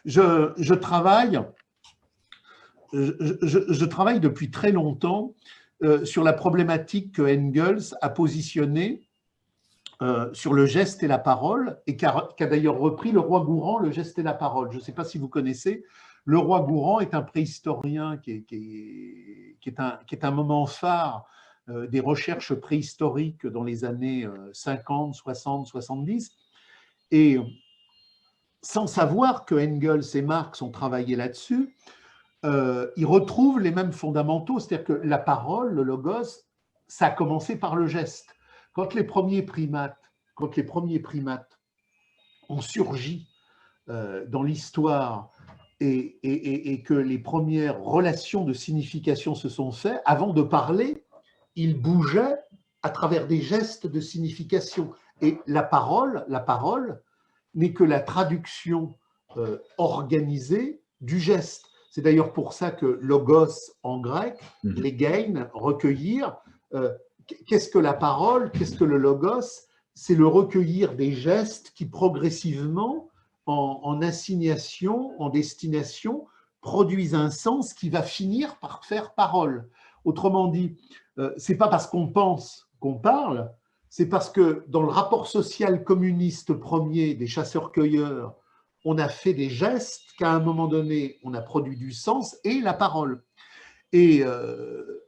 je travaille depuis très longtemps sur la problématique que Engels a positionnée sur le geste et la parole, et qu'a d'ailleurs repris le roi Gourand, le geste et la parole. Je ne sais pas si vous connaissez. Le roi Gourand est un préhistorien qui est un moment phare des recherches préhistoriques dans les années 50, 60, 70. Et sans savoir que Engels et Marx ont travaillé là-dessus, ils retrouvent les mêmes fondamentaux, c'est-à-dire que la parole, le logos, ça a commencé par le geste. Quand les premiers primates ont surgi dans l'histoire et que les premières relations de signification se sont faites, avant de parler, ils bougeaient à travers des gestes de signification. Et la parole n'est que la traduction organisée du geste. C'est d'ailleurs pour ça que logos en grec, legein, recueillir. Qu'est-ce que la parole? Qu'est-ce que le logos? C'est le recueillir des gestes qui progressivement, en assignation, en destination, produisent un sens qui va finir par faire parole. Autrement dit, c'est pas parce qu'on pense qu'on parle, c'est parce que dans le rapport social communiste premier des chasseurs-cueilleurs, on a fait des gestes qu'à un moment donné, on a produit du sens et la parole. Et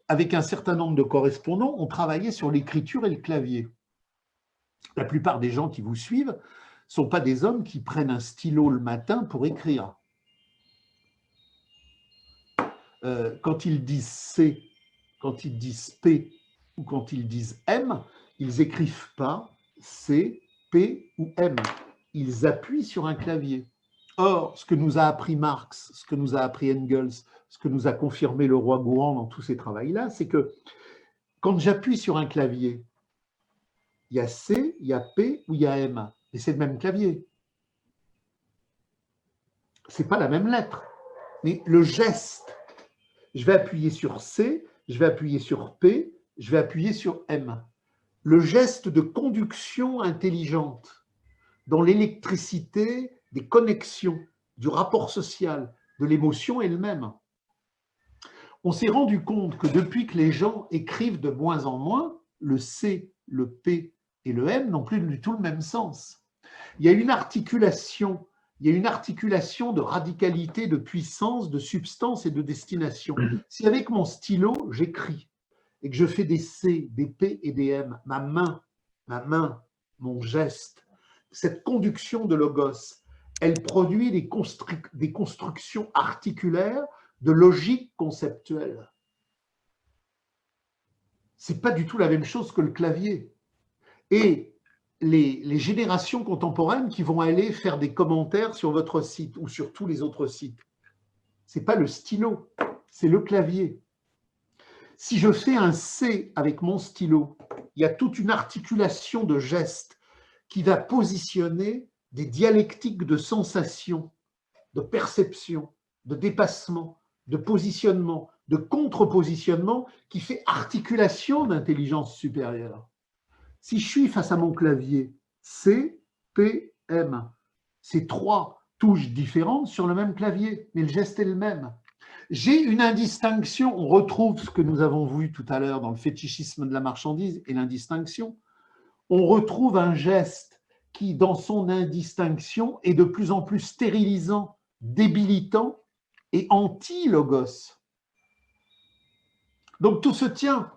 avec un certain nombre de correspondants, on travaillait sur l'écriture et le clavier. La plupart des gens qui vous suivent ne sont pas des hommes qui prennent un stylo le matin pour écrire. Quand ils disent C, quand ils disent P ou quand ils disent M, ils n'écrivent pas C, P ou M. Ils appuient sur un clavier. Or, ce que nous a appris Marx, ce que nous a appris Engels, ce que nous a confirmé le roi Gourand dans tous ces travaux-là, c'est que quand j'appuie sur un clavier, il y a C, il y a P ou il y a M. Et c'est le même clavier. Ce n'est pas la même lettre. Mais le geste, je vais appuyer sur C, je vais appuyer sur P, je vais appuyer sur M. Le geste de conduction intelligente dans l'électricité des connexions, du rapport social, de l'émotion est le même. On s'est rendu compte que depuis que les gens écrivent de moins en moins, le C, le P et le M n'ont plus du tout le même sens. Il y a une articulation, de radicalité, de puissance, de substance et de destination. Si avec mon stylo, j'écris et que je fais des C, des P et des M, ma main, mon geste, cette conduction de logos, elle produit des constructions articulaires de logique conceptuelle. Ce n'est pas du tout la même chose que le clavier. Et les générations contemporaines qui vont aller faire des commentaires sur votre site ou sur tous les autres sites, ce n'est pas le stylo, c'est le clavier. Si je fais un C avec mon stylo, il y a toute une articulation de gestes qui va positionner des dialectiques de sensation, de perception, de dépassement, de positionnement, de contre-positionnement qui fait articulation d'intelligence supérieure. Si je suis face à mon clavier C, P, M, c'est trois touches différentes sur le même clavier, mais le geste est le même. J'ai une indistinction, on retrouve ce que nous avons vu tout à l'heure dans le fétichisme de la marchandise et l'indistinction. On retrouve un geste qui, dans son indistinction, est de plus en plus stérilisant, débilitant et anti-logos. Donc tout se tient.